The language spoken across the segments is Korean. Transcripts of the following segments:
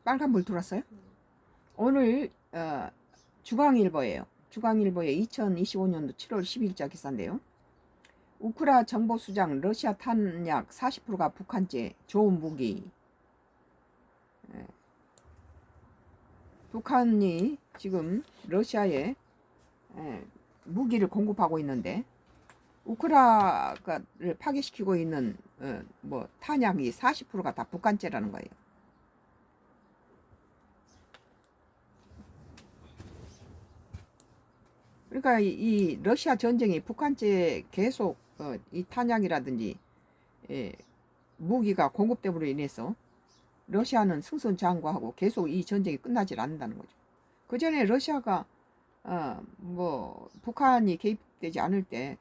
빨간불 들어왔어요? 오늘 중앙일보예요. 중앙일보의 2025년도 7월 10일자 기사인데요. 우크라 정보수장 러시아 탄약 40%가 북한제 좋은 무기. 북한이 지금 러시아에 무기를 공급하고 있는데 우크라를 파괴시키고 있는 뭐 탄약이 40%가 다 북한제라는 거예요. 그러니까 이 러시아 전쟁이 북한제 계속 이 탄약이라든지 무기가 공급됨으로 인해서 러시아는 승승장구하고 계속 이 전쟁이 끝나질 않는다는 거죠. 그 전에 러시아가 뭐 북한이 개입되지 않을 때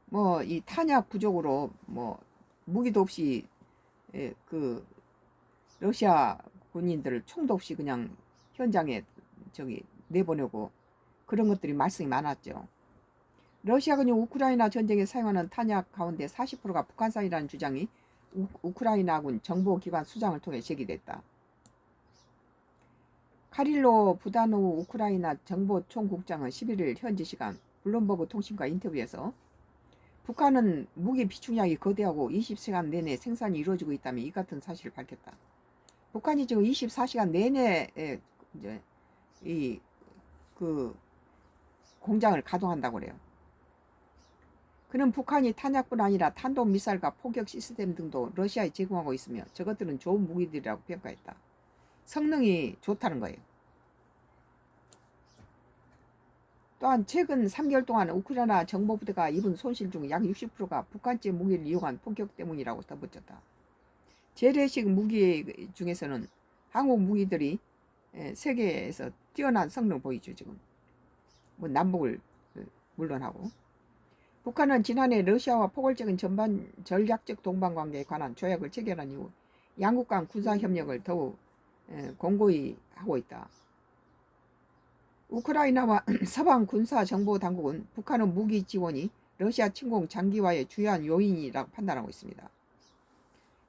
뭐 이 탄약 부족으로 뭐 무기도 없이 그 러시아 군인들을 총도 없이 그냥 현장에 저기 내보내고 그런 것들이 말씀이 많았죠. 러시아군이 우크라이나 전쟁에 사용하는 탄약 가운데 40%가 북한산이라는 주장이 우크라이나군 정보기관 수장을 통해 제기됐다. 카릴로 부다노우 우크라이나 정보총국장은 11일 현지 시간 블룸버그 통신과 인터뷰에서 북한은 무기 비축량이 거대하고 20시간 내내 생산이 이루어지고 있다며 이 같은 사실을 밝혔다. 북한이 지금 24시간 내내 이제 이 그 공장을 가동한다고 그래요. 그는 북한이 탄약뿐 아니라 탄도미사일과 포격 시스템 등도 러시아에 제공하고 있으며 저것들은 좋은 무기들이라고 평가했다. 성능이 좋다는 거예요. 또한 최근 3개월 동안 우크라이나 정보부대가 입은 손실 중 약 60%가 북한제 무기를 이용한 폭격 때문이라고 덧붙였다. 재래식 무기 중에서는 한국 무기들이 세계에서 뛰어난 성능 보이죠. 지금 뭐 남북을 물론하고 북한은 지난해 러시아와 포괄적인 전반 전략적 동반관계에 관한 조약을 체결한 이후 양국 간 군사협력을 더욱 공고히 하고 있다. 우크라이나와 서방 군사정보당국은 북한의 무기 지원이 러시아 침공 장기화의 주요한 요인이라고 판단하고 있습니다.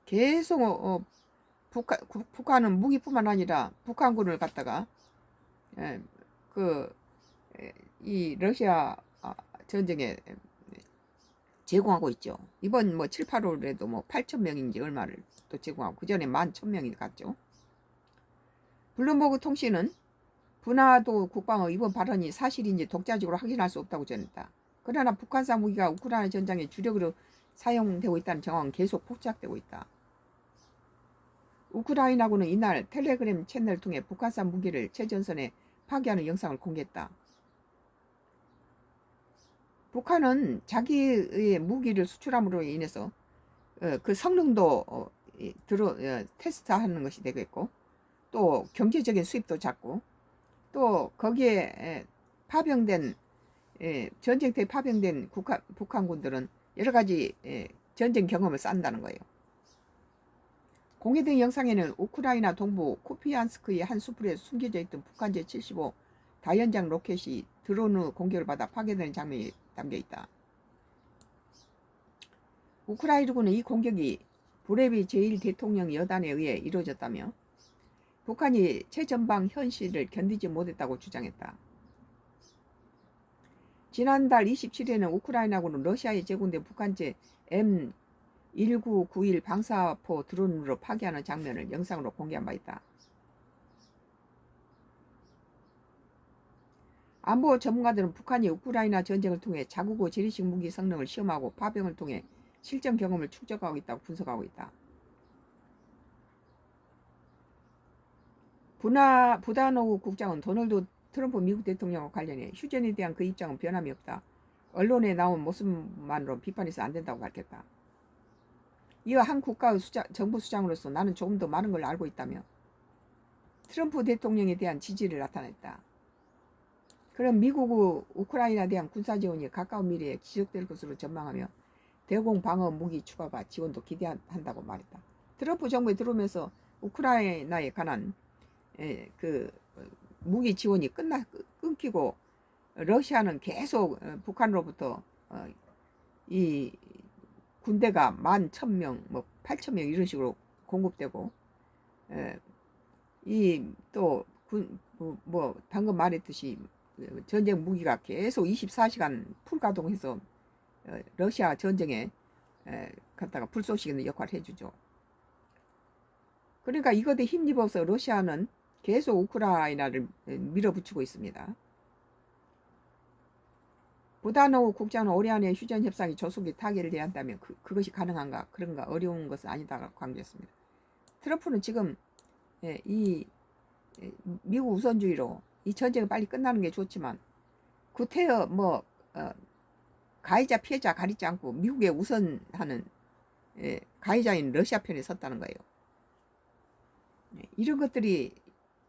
계속 북한은 무기뿐만 아니라 북한군을 갖다가 이 러시아 전쟁에 제공하고 있죠. 이번 뭐 7, 8월에도 뭐 8,000명인지 얼마를 또 제공하고 그 전에 11,000명이 갔죠. 블룸버그 통신은 분하도 국방의 이번 발언이 사실인지 독자적으로 확인할 수 없다고 전했다. 그러나 북한산 무기가 우크라이나 전장에 주력으로 사용되고 있다는 정황은 계속 포착되고 있다. 우크라이나군은 이날 텔레그램 채널을 통해 북한산 무기를 최전선에 파괴하는 영상을 공개했다. 북한은 자기의 무기를 수출함으로 인해서 그 성능도 테스트하는 것이 되겠고 또 경제적인 수입도 작고 또 거기에 파병된 전쟁터에 파병된 북한군들은 여러 가지 전쟁 경험을 쌓는다는 거예요. 공개된 영상에는 우크라이나 동부 쿠피안스크의 한 수풀에 숨겨져 있던 북한 제-75 다연장 로켓이 드론의 공격을 받아 파괴되는 장면이 담겨 있다. 우크라이나군은 이 공격이 브레비 제1대통령 여단에 의해 이루어졌다며 북한이 최전방 현실을 견디지 못했다고 주장했다. 지난달 27일에는 우크라이나군은 러시아에 제공된 북한제 M1991 방사포 드론으로 파괴하는 장면을 영상으로 공개한 바 있다. 안보 전문가들은 북한이 우크라이나 전쟁을 통해 자국의 재래식 무기 성능을 시험하고 파병을 통해 실전 경험을 축적하고 있다고 분석하고 있다. 부다노우 국장은 도널드 트럼프 미국 대통령과 관련해 휴전에 대한 그 입장은 변함이 없다. 언론에 나온 모습만으로 비판해서 안 된다고 밝혔다. 이어 한 국가의 정부 수장으로서 나는 조금 더 많은 걸 알고 있다며 트럼프 대통령에 대한 지지를 나타냈다. 그럼 미국의 우크라이나에 대한 군사지원이 가까운 미래에 지속될 것으로 전망하며 대공 방어 무기 추가가 지원도 기대한다고 말했다. 트럼프 정부에 들어오면서 우크라이나에 관한 그 무기 지원이 끊기고 러시아는 계속 북한으로부터 이 군대가 11,000명, 뭐 8,000명 이런 식으로 공급되고 뭐 방금 말했듯이 전쟁 무기가 계속 24시간 풀 가동해서 러시아 전쟁에 갖다가 불쏘시개 있는 역할을 해주죠. 그러니까 이것에 힘입어서 러시아는 계속 우크라이나를 밀어붙이고 있습니다. 부다노프 국장은 올해 안에 휴전 협상이 조속히 타결을 해야 한다면 그것이 가능한가? 그런가? 어려운 것은 아니다라고 강조했습니다. 트럼프는 지금 이 미국 우선주의로 이 전쟁이 빨리 끝나는 게 좋지만 구태여 가해자 피해자 가리지 않고 미국에 우선하는 가해자인 러시아 편에 섰다는 거예요. 이런 것들이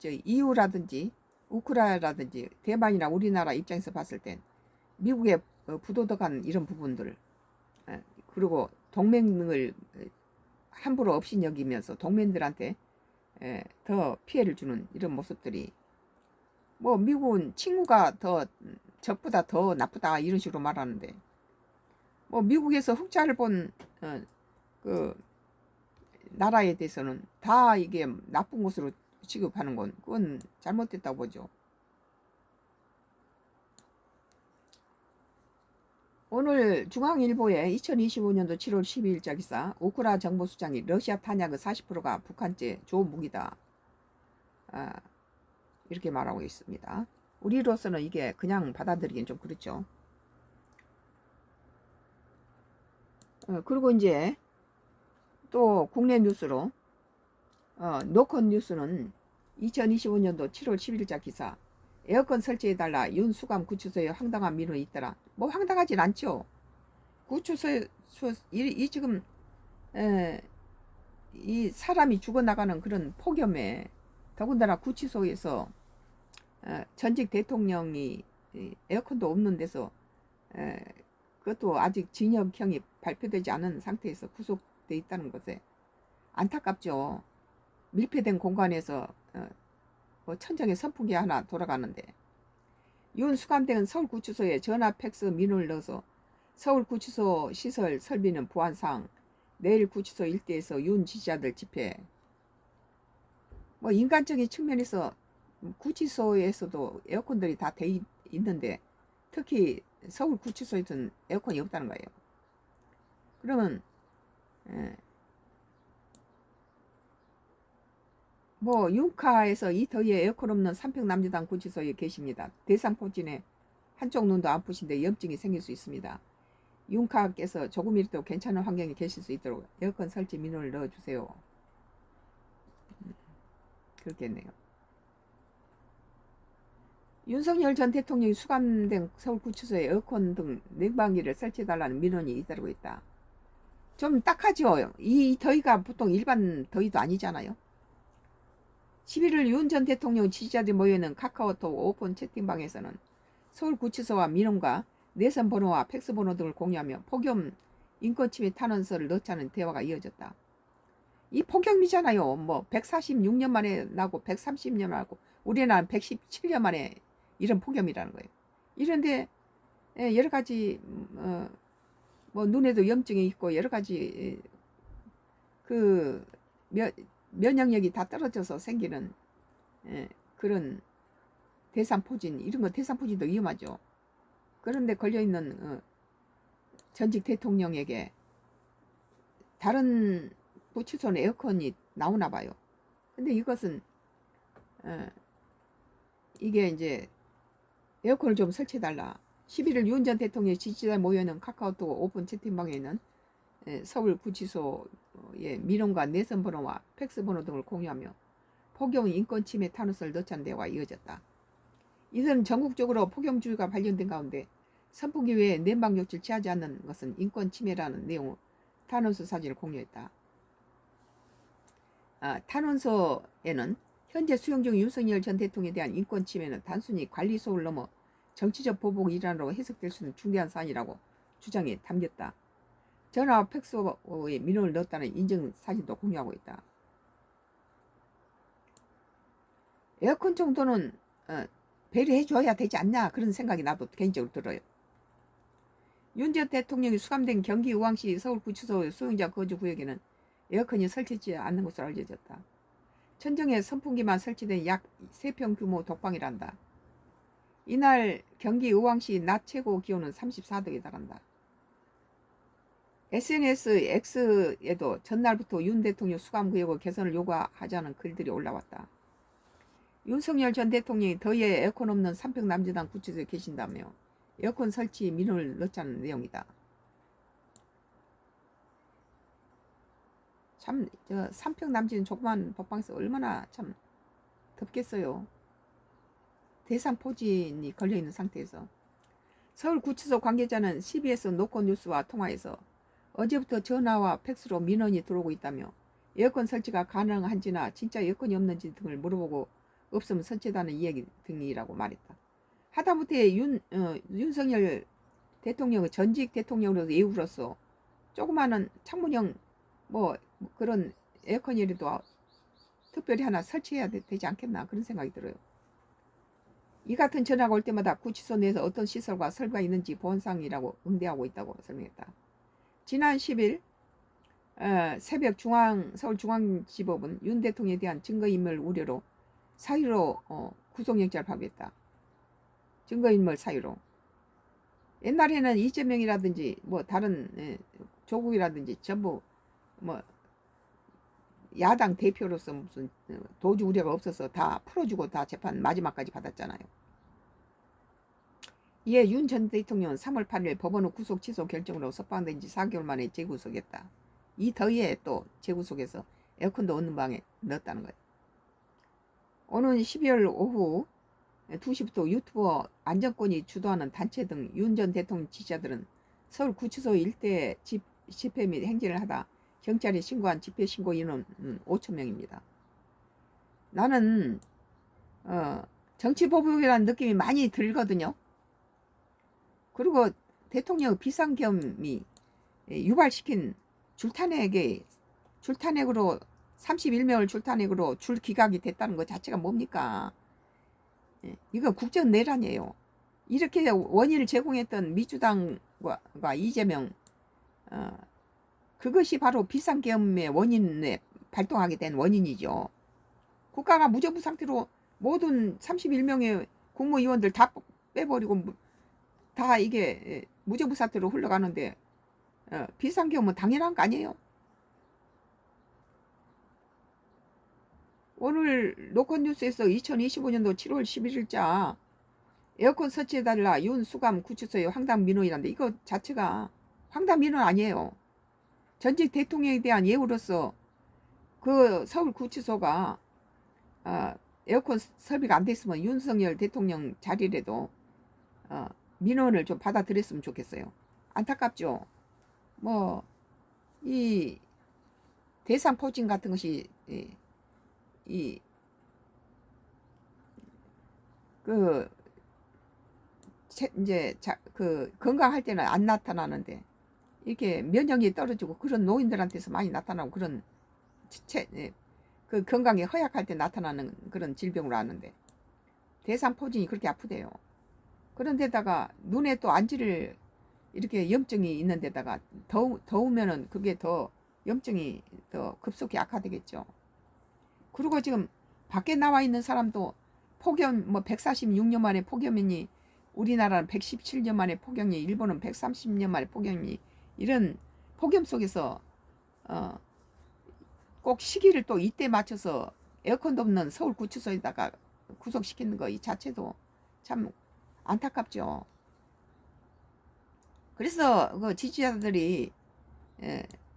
EU라든지 우크라이나라든지 대만이나 우리나라 입장에서 봤을 땐 미국의 부도덕한 이런 부분들, 그리고 동맹을 함부로 없이 여기면서 동맹들한테 더 피해를 주는 이런 모습들이, 뭐 미국은 친구가 더 적보다 더 나쁘다 이런 식으로 말하는데, 뭐 미국에서 흑자를 본 그 나라에 대해서는 다 이게 나쁜 것으로 취급하는 건 그건 잘못됐다고 보죠. 오늘 중앙일보에 2025년도 7월 12일자 기사, 우크라 정보수장이 러시아 탄약의 40%가 북한제 좋은 무기다, 이렇게 말하고 있습니다. 우리로서는 이게 그냥 받아들이긴 좀 그렇죠. 그리고 이제 또 국내 뉴스로 노컷 뉴스는 2025년도 7월 10일자 기사, 에어컨 설치해달라 윤수감 구치소에 황당한 민원이 있더라. 뭐 황당하진 않죠. 구치소에 지금 이 사람이 죽어나가는 그런 폭염에, 더군다나 구치소에서 전직 대통령이 에어컨도 없는 데서 그것도 아직 징역형이 발표되지 않은 상태에서 구속돼 있다는 것에 안타깝죠. 밀폐된 공간에서 뭐 천장에 선풍기 하나 돌아가는데, 윤 수감대는 서울구치소에 전화 팩스 민원을 넣어서 서울구치소 시설 설비는 보안상 내일 구치소 일대에서 윤 지지자들 집회. 뭐 인간적인 측면에서 구치소에서도 에어컨들이 다 돼 있는데 특히 서울구치소에서는 에어컨이 없다는 거예요. 그러면 뭐 윤카에서 이 더위에 에어컨 없는 삼평남리단 구치소에 계십니다. 대상포진에 한쪽 눈도 아프신데 염증이 생길 수 있습니다. 윤카께서 조금이라도 괜찮은 환경에 계실 수 있도록 에어컨 설치 민원을 넣어주세요. 그렇겠네요. 윤석열 전 대통령이 수감된 서울구치소에 에어컨 등 냉방기를 설치해달라는 민원이 잇따르고 있다. 좀 딱하죠. 이 더위가 보통 일반 더위도 아니잖아요. 11일 윤 전 대통령 지지자들이 모여있는 카카오톡 오픈 채팅방에서는 서울구치소와 민원과 내선 번호와 팩스 번호 등을 공유하며 폭염 인권침해 탄원서를 넣자는 대화가 이어졌다. 이 폭염이잖아요. 뭐 146년 만에 나고 130년 만에 나고 우리나라는 117년 만에 이런 폭염이라는 거예요. 이런데 여러 가지 뭐 눈에도 염증이 있고 여러 가지 그 면역력이 다 떨어져서 생기는 그런 대상포진, 이런 거 대상포진도 위험하죠. 그런데 걸려있는 전직 대통령에게 다른 구치소는 에어컨이 나오나 봐요. 근데 이것은 이게 이제 에어컨을 좀 설치해달라. 11일 윤 전 대통령의 지지자 모여있는 카카오톡 오픈 채팅방에는 서울구치소의 민원과 내선 번호와 팩스 번호 등을 공유하며 폭염 인권 침해 탄원서를 넣자는 대화가 이어졌다. 이들은 전국적으로 폭염주의가 발견된 가운데 선풍기 외에 냉방 욕실 취하지 않는 것은 인권 침해라는 내용의 탄원서 사진을 공유했다. 탄원서에는 현재 수용 중 윤석열 전 대통령에 대한 인권 침해는 단순히 관리 소홀을 넘어 정치적 보복 일환으로 해석될 수 있는 중대한 사안이라고 주장에 담겼다. 전화와 팩스에 민원을 넣었다는 인증 사진도 공유하고 있다. 에어컨 정도는 배려해줘야 되지 않냐, 그런 생각이 나도 개인적으로 들어요. 윤 전 대통령이 수감된 경기 의왕시 서울구치소 수용자 거주구역에는 에어컨이 설치되지 않는 것으로 알려졌다. 천정에 선풍기만 설치된 약 3평 규모 독방이란다. 이날 경기 의왕시 낮 최고 기온은 34도에 달한다. SNS X에도 전날부터 윤 대통령 수감 구역의 개선을 요구하자는 글들이 올라왔다. 윤석열 전 대통령이 더위에 에어컨 없는 삼평 남지당 구치소에 계신다며 에어컨 설치 민원을 넣자는 내용이다. 참, 삼평 남지는 조그만 법방에서 얼마나 참 덥겠어요. 대상포진이 걸려있는 상태에서. 서울구치소 관계자는 CBS 노컷뉴스와 통화에서 어제부터 전화와 팩스로 민원이 들어오고 있다며 에어컨 설치가 가능한지나 진짜 에어컨이 없는지 등을 물어보고 없으면 설치하는 이야기 등이라고 말했다. 하다못해 윤석열 대통령의 전직 대통령으로서 예우로서 조그마한 창문형 뭐 그런 에어컨이라도 특별히 하나 설치해야 되지 않겠나 그런 생각이 들어요. 이 같은 전화가 올 때마다 구치소 내에서 어떤 시설과 설비가 있는지 보안상이라고 응대하고 있다고 설명했다. 지난 10일 새벽 서울중앙지법은 윤 대통령에 대한 증거인멸 우려로 사유로 구속영장을 발부했다. 증거인멸 사유로. 옛날에는 이재명이라든지 뭐 다른 조국이라든지 전부 뭐 야당 대표로서 무슨 도주 우려가 없어서 다 풀어주고 다 재판 마지막까지 받았잖아요. 이에 윤 전 대통령은 3월 8일 법원의 구속 취소 결정으로 석방된 지 4개월 만에 재구속했다. 이 더위에 또 재구속해서 에어컨도 없는 방에 넣었다는 거예요. 오는 12월 오후 2시부터 유튜버 안정권이 주도하는 단체 등 윤 전 대통령 지지자들은 서울 구치소 일대 집회 및 행진을 하다 경찰이 신고한 집회 신고 인원은 5,000명입니다. 나는 정치보복이라는 느낌이 많이 들거든요. 그리고 대통령 비상계엄이 유발시킨 줄탄핵으로 31명을 줄탄핵으로 줄 기각이 됐다는 것 자체가 뭡니까? 이거 국정내란이에요. 이렇게 원인을 제공했던 민주당과 이재명 그것이 바로 비상계엄의 원인에 발동하게 된 원인이죠. 국가가 무정부 상태로 모든 31명의 국무위원들 다 빼버리고 다 이게 무정부 사태로 흘러가는데 비상계엄은 당연한 거 아니에요? 오늘 노컷뉴스에서 2025년도 7월 11일자 에어컨 설치해달라 윤 수감 구치소의 황당 민원이란데 이거 자체가 황당 민원 아니에요. 전직 대통령에 대한 예우로서 그 서울 구치소가 에어컨 설비가 안 됐으면 윤석열 대통령 자리라도 민원을 좀 받아들였으면 좋겠어요. 안타깝죠. 뭐 이 대상포진 같은 것이 그 건강할 때는 안 나타나는데 이렇게 면역이 떨어지고 그런 노인들한테서 많이 나타나고 그런 그 건강이 허약할 때 나타나는 그런 질병으로 아는데 대상포진이 그렇게 아프대요. 그런데다가 눈에 또 안지를 이렇게 염증이 있는 데다가 더우면은 그게 더 염증이 더 급속히 악화되겠죠. 그리고 지금 밖에 나와 있는 사람도 폭염 뭐 146년 만에 폭염이니 우리나라는 117년 만에 폭염이 일본은 130년 만에 폭염이 이런 폭염 속에서 꼭 시기를 또 이때 맞춰서 에어컨도 없는 서울 구치소에다가 구속시키는 거 이 자체도 참 안타깝죠. 그래서 그 지지자들이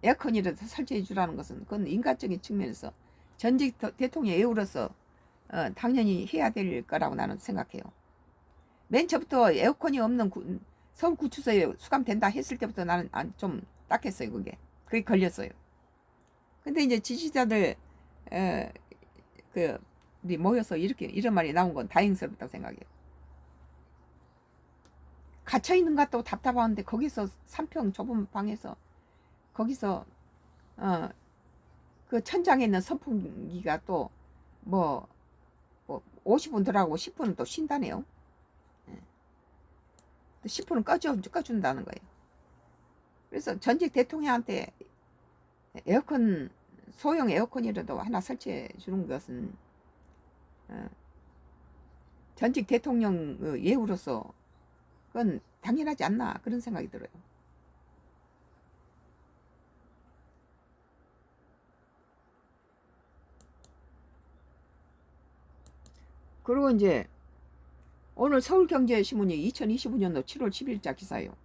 에어컨이라도 설치해 주라는 것은 그건 인간적인 측면에서 전직 대통령 예우로서 당연히 해야 될 거라고 나는 생각해요. 맨 처음부터 에어컨이 없는 서울 구치소에 수감된다 했을 때부터 나는 좀 딱했어요. 그게 걸렸어요. 근데 이제 지지자들 모여서 이런 말이 나온 건 다행스럽다고 생각해요. 갇혀 있는 것도 답답한데 거기서 3평 좁은 방에서 거기서 그 천장에 있는 선풍기가 또 뭐 50분 들어가고 10분은 또 쉰다네요. 10분은 꺼준다는 거예요. 그래서 전직 대통령한테 에어컨 소형 에어컨이라도 하나 설치해 주는 것은 전직 대통령 예우로서 그건 당연하지 않나 그런 생각이 들어요. 그리고 이제 오늘 서울경제신문이 2025년도 7월 10일자 기사예요.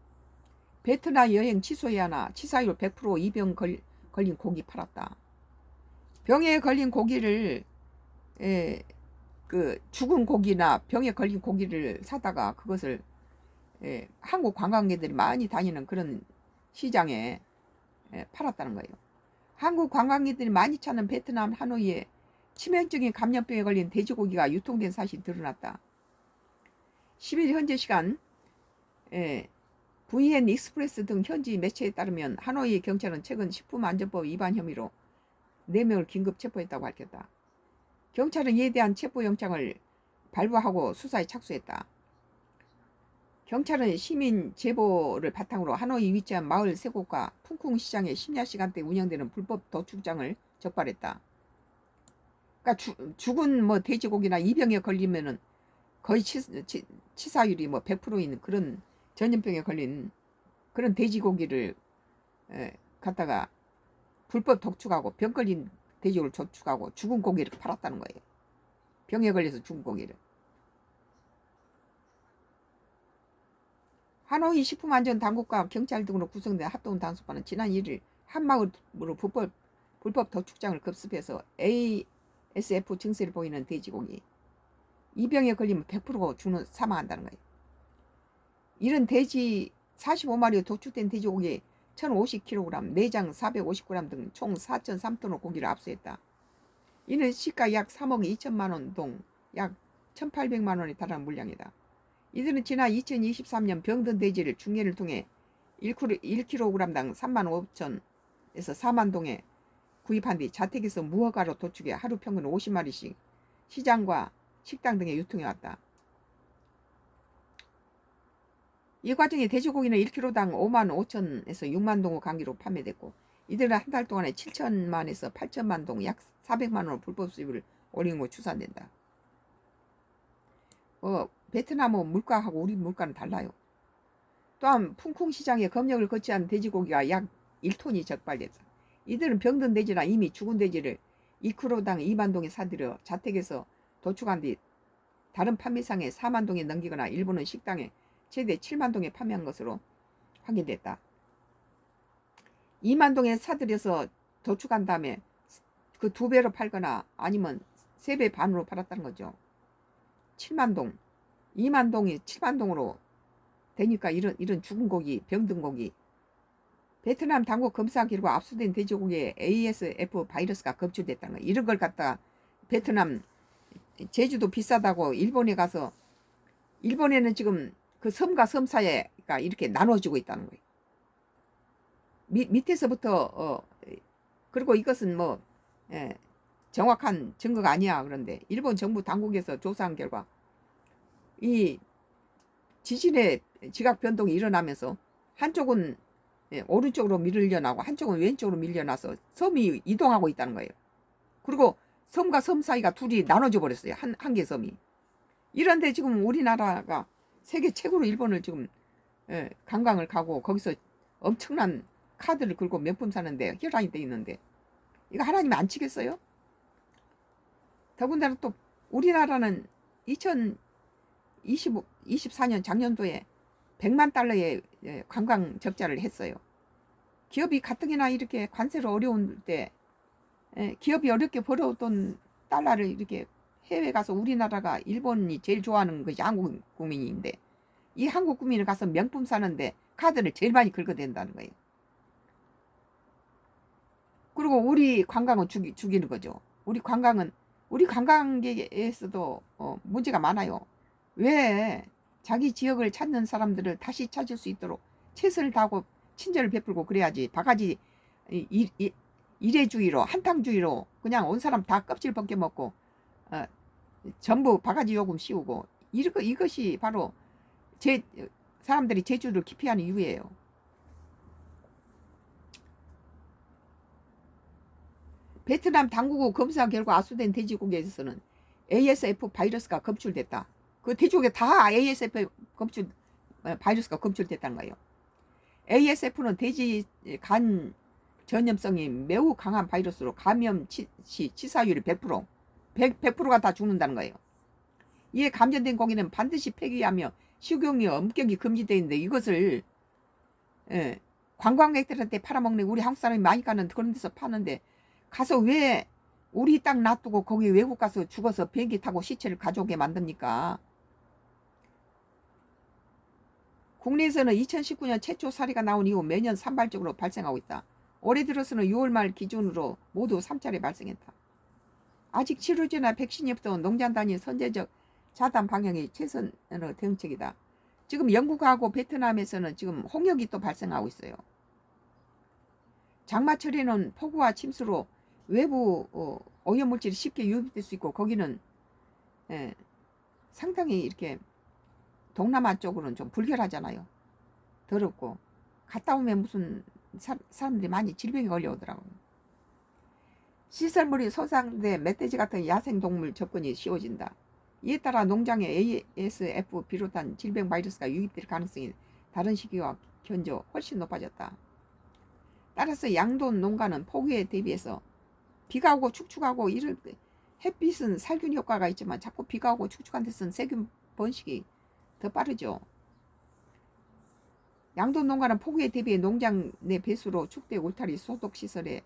베트남 여행 취소해야 하나 치사율 100% 이병 걸린 고기 팔았다. 병에 걸린 고기를 그 죽은 고기나 병에 걸린 고기를 사다가 그것을 한국 관광객들이 많이 다니는 그런 시장에 팔았다는 거예요. 한국 관광객들이 많이 찾는 베트남 하노이에 치명적인 감염병에 걸린 돼지고기가 유통된 사실이 드러났다. 10일 현재 시간 VN 익스프레스 등 현지 매체에 따르면 하노이 경찰은 최근 식품안전법 위반 혐의로 4명을 긴급 체포했다고 밝혔다. 경찰은 이에 대한 체포영장을 발부하고 수사에 착수했다. 경찰은 시민 제보를 바탕으로 하노이 위치한 마을 3곳과 쿵쿵 시장의 심야 시간대 운영되는 불법 도축장을 적발했다. 그러니까 죽은 뭐 돼지고기나 이병에 걸리면은 거의 치사율이 뭐 100%인 그런 전염병에 걸린 그런 돼지고기를 갖다가 불법 도축하고 병 걸린 돼지고기를 도축하고 죽은 고기를 팔았다는 거예요. 병에 걸려서 죽은 고기를. 하노이 식품안전당국과 경찰 등으로 구성된 합동 단속반은 지난 1일 한마을으로 불법 도축장을 급습해서 ASF 증세를 보이는 돼지고기 이 병에 걸리면 100% 사망한다는 거예요. 이런 돼지 45마리의 도축된 돼지고기 1050kg, 내장 450g 등 총 4.3톤의 고기를 압수했다. 이는 시가 약 3억 2천만 원 동 약 1,800만 원에 달하는 물량이다. 이들은 지난 2023년 병든 돼지를 중계를 통해 1kg당 3만 5천에서 4만 동에 구입한 뒤 자택에서 무허가로 도축해 하루 평균 50마리씩 시장과 식당 등에 유통해왔다. 이 과정에 돼지고기는 1kg당 5만 5천에서 6만 동의 간기로 판매됐고 이들은 한 달 동안에 7천만에서 8천만 동 약 400만 원 불법 수입을 올린 것으로 추산된다. 베트남은 물가하고 우리 물가는 달라요. 또한 쿵쿵 시장에 검역을 거치한 돼지고기가 약 1톤이 적발됐다. 이들은 병든 돼지나 이미 죽은 돼지를 1kg당 2만 동에 사들여 자택에서 도축한 뒤 다른 판매상에 4만 동에 넘기거나 일부는 식당에 최대 7만 동에 판매한 것으로 확인됐다. 2만 동에 사들여서 도축한 다음에 그 2배로 팔거나 아니면 3배 반으로 팔았다는 거죠. 7만 동, 2만 동이 7만 동으로 되니까 이런 죽은 고기, 병든 고기. 베트남 당국 검사 결과 압수된 돼지고기에 ASF 바이러스가 검출됐다는 거예요. 이런 걸 갖다가 베트남 제주도 비싸다고 일본에 가서 일본에는 지금 그 섬과 섬 사이가 이렇게 나눠지고 있다는 거예요. 밑에서부터 그리고 이것은 뭐 정확한 증거가 아니야. 그런데 일본 정부 당국에서 조사한 결과 이 지진의 지각 변동이 일어나면서 한쪽은 오른쪽으로 밀려나고 한쪽은 왼쪽으로 밀려나서 섬이 이동하고 있다는 거예요. 그리고 섬과 섬 사이가 둘이 나눠져 버렸어요. 한 개 섬이. 이런데 지금 우리나라가 세계 최고로 일본을 지금 관광을 가고 거기서 엄청난 카드를 긁고 명품 사는데 혈안이 돼 있는데 이거 하나님이 안 치겠어요? 더군다나 또 우리나라는 2024년 작년도에 100만 달러의 관광 적자를 했어요. 기업이 가뜩이나 이렇게 관세로 어려울 때 기업이 어렵게 벌어오던 달러를 이렇게 해외 가서 우리나라가 일본이 제일 좋아하는 것이 한국 국민인데 이 한국 국민을 가서 명품 사는데 카드를 제일 많이 긁어댄다는 거예요. 그리고 우리 관광은 죽이는 거죠. 우리 관광객에서도 문제가 많아요. 왜 자기 지역을 찾는 사람들을 다시 찾을 수 있도록 최선을 다하고 친절을 베풀고 그래야지 바가지 일회주의로 한탕주의로 그냥 온 사람 다 껍질 벗겨 먹고 전부 바가지 요금 씌우고 이것이 바로 사람들이 제주를 기피하는 이유예요. 베트남 당국의 검사 결과 압수된 돼지고기에서는 ASF 바이러스가 검출됐다. 그 돼지고기에 다 ASF 바이러스가 검출됐다는 거예요. ASF는 돼지 간 전염성이 매우 강한 바이러스로 감염 치사율이 100%가 다 죽는다는 거예요. 이에 감염된 고기는 반드시 폐기하며 식용이 엄격히 금지되어 있는데 이것을 관광객들한테 팔아먹는 우리 한국 사람이 많이 가는 그런 데서 파는데 가서 왜 우리 땅 놔두고 거기 외국 가서 죽어서 비행기 타고 시체를 가져오게 만듭니까? 국내에서는 2019년 최초 사례가 나온 이후 매년 산발적으로 발생하고 있다. 올해 들어서는 6월 말 기준으로 모두 3차례 발생했다. 아직 치료제나 백신이 없어 농장 단위 선제적 차단 방향이 최선의 대응책이다. 지금 영국하고 베트남에서는 지금 홍역이 또 발생하고 있어요. 장마철에는 폭우와 침수로 외부 오염물질이 쉽게 유입될 수 있고 거기는 상당히 이렇게 동남아 쪽으로는 좀 불결하잖아요. 더럽고 갔다 오면 무슨 사람들이 많이 질병에 걸려오더라고요. 시설물이 손상돼 멧돼지 같은 야생동물 접근이 쉬워진다. 이에 따라 농장에 ASF 비롯한 질병 바이러스가 유입될 가능성이 다른 시기와 견조 훨씬 높아졌다. 따라서 양돈 농가는 폭우에 대비해서 비가 오고 축축하고 이럴 때 햇빛은 살균 효과가 있지만 자꾸 비가 오고 축축한 데서는 세균 번식이 더 빠르죠. 양돈 농가는 폭우에 대비해 농장 내 배수로 축대 울타리 소독시설에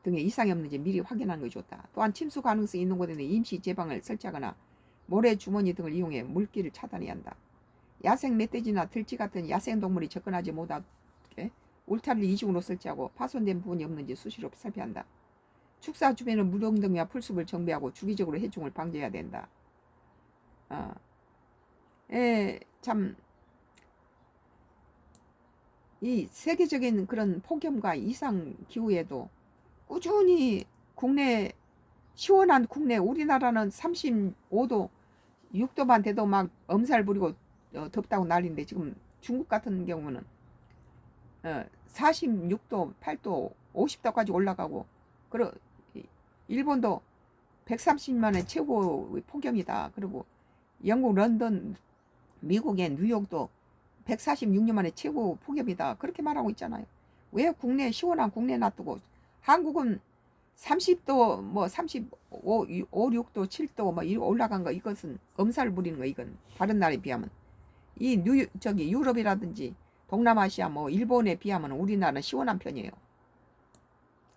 등에 이상이 없는지 미리 확인하는 것이 좋다. 또한 침수 가능성이 있는 곳에는 임시 제방을 설치하거나 모래 주머니 등을 이용해 물기를 차단해야 한다. 야생 멧돼지나 들쥐 같은 야생동물이 접근하지 못하게 울타리를 이중으로 설치하고 파손된 부분이 없는지 수시로 살펴야 한다. 축사 주변은 무릉등이와 풀숲을 정비하고 주기적으로 해충을 방지해야 된다. 참 이 세계적인 그런 폭염과 이상 기후에도 꾸준히 국내 시원한 국내 우리나라는 35도 6도만 돼도 막 엄살 부리고 덥다고 난리인데 지금 중국 같은 경우는 46도 8도 50도까지 올라가고 그리고 일본도 130만의 최고 폭염이다. 그리고 영국 런던 미국의 뉴욕도 146년 만에 최고 폭염이다. 그렇게 말하고 있잖아요. 왜 국내 시원한 국내 놔두고 한국은 30도 뭐 35, 6도 7도 뭐 올라간 거 이것은 엄살 부리는 거 이건 다른 나라에 비하면 이 유럽이라든지 동남아시아 뭐 일본에 비하면 우리나라는 시원한 편이에요.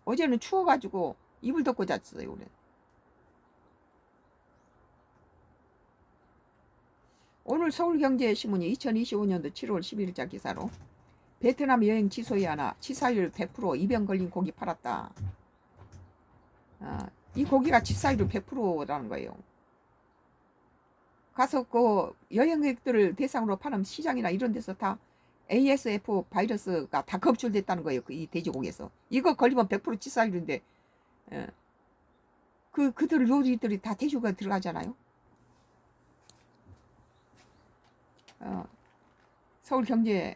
어제는 추워가지고 이불 덮고 잤어요. 우리. 오늘 서울경제신문이 2025년도 7월 11일자 기사로 베트남 여행 취소에 하나 치사율 100% 입양 걸린 고기 팔았다. 이 고기가 치사율 100%라는 거예요. 가서 그 여행객들을 대상으로 파는 시장이나 이런 데서 다 ASF 바이러스가 다 검출됐다는 거예요. 이 돼지고기에서. 이거 걸리면 100% 치사율인데 그들 요리들이 다 돼지고기가 들어가잖아요. 서울경제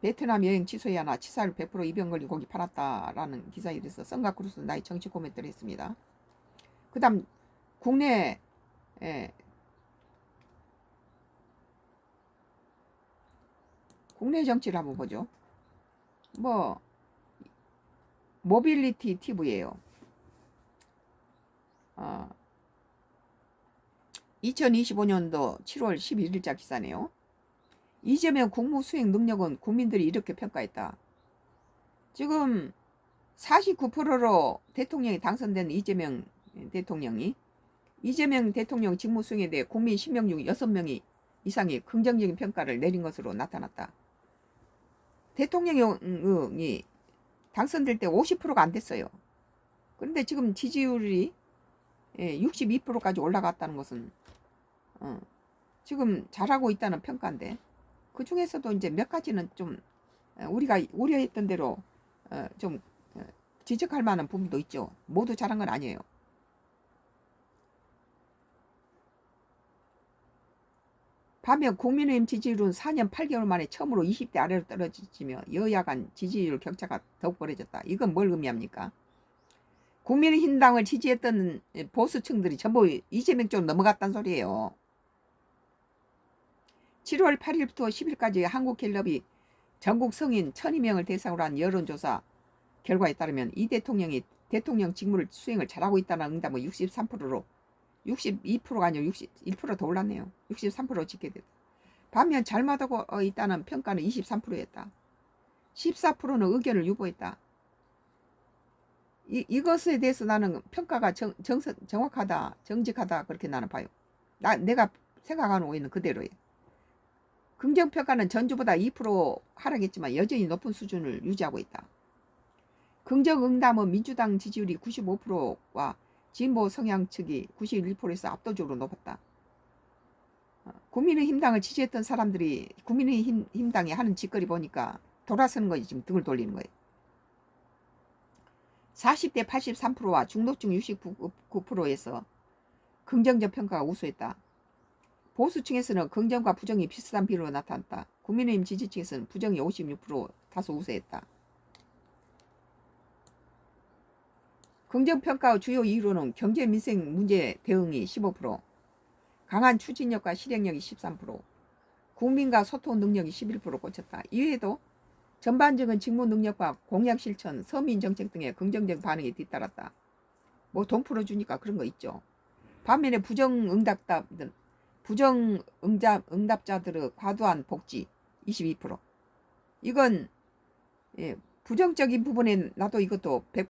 베트남 여행 취소에 하나 치사율 100% 입양 걸린 고기 팔았다라는 기사에 대해서 썬가크루스 나의 정치 코멘트를 했습니다. 그 다음 국내 국내 정치를 한번 보죠. 뭐 모빌리티 TV예요. 2025년도 7월 11일자 기사네요. 이재명 국무수행 능력은 국민들이 이렇게 평가했다. 지금 49%로 대통령이 당선된 이재명 대통령 직무 수행에 대해 국민 10명 중 6명이 이상의 긍정적인 평가를 내린 것으로 나타났다. 대통령이 당선될 때 50%가 안 됐어요. 그런데 지금 지지율이 62%까지 올라갔다는 것은 지금 잘하고 있다는 평가인데 그 중에서도 이제 몇 가지는 좀 우리가 우려했던 대로 좀 지적할 만한 부분도 있죠. 모두 잘한 건 아니에요. 반면 국민의힘 지지율은 4년 8개월 만에 처음으로 20대 아래로 떨어지며 여야 간 지지율 격차가 더욱 벌어졌다. 이건 뭘 의미합니까? 국민의힘당을 지지했던 보수층들이 전부 이재명 쪽으로 넘어갔다는 소리예요. 7월 8일부터 10일까지 한국갤럽이 전국 성인 1,002명을 대상으로 한 여론조사 결과에 따르면 이 대통령이 대통령 직무를 수행을 잘하고 있다는 응답은 63%로 62%가 아니고 61%더 올랐네요. 63%로 짓게 됐다. 반면 잘못하고 있다는 평가는 23%였다. 14%는 의견을 유보했다. 이것에 대해서 나는 평가가 정확하다, 정직하다 그렇게 나는 봐요. 내가 생각하는 오해는 그대로예요. 긍정평가는 전주보다 2% 하락했지만 여전히 높은 수준을 유지하고 있다. 긍정응답은 민주당 지지율이 95%와 진보 성향 측이 91%에서 압도적으로 높았다. 국민의힘당을 지지했던 사람들이 국민의힘당이 하는 짓거리 보니까 돌아서는 거지. 지금 등을 돌리는 거예요. 40대 83%와 중도층 69%에서 긍정적 평가가 우수했다. 보수층에서는 긍정과 부정이 비슷한 비율로 나타났다. 국민의힘 지지층에서는 부정이 56% 다소 우세했다. 긍정평가의 주요 이유로는 경제 민생 문제 대응이 15%, 강한 추진력과 실행력이 13%, 국민과 소통 능력이 11% 꽂혔다. 이외에도 전반적인 직무 능력과 공약 실천, 서민 정책 등의 긍정적 반응이 뒤따랐다. 뭐 돈 풀어주니까 그런 거 있죠. 반면에 부정응답자들의 과도한 복지 22%. 이건 부정적인 부분에 나도 이것도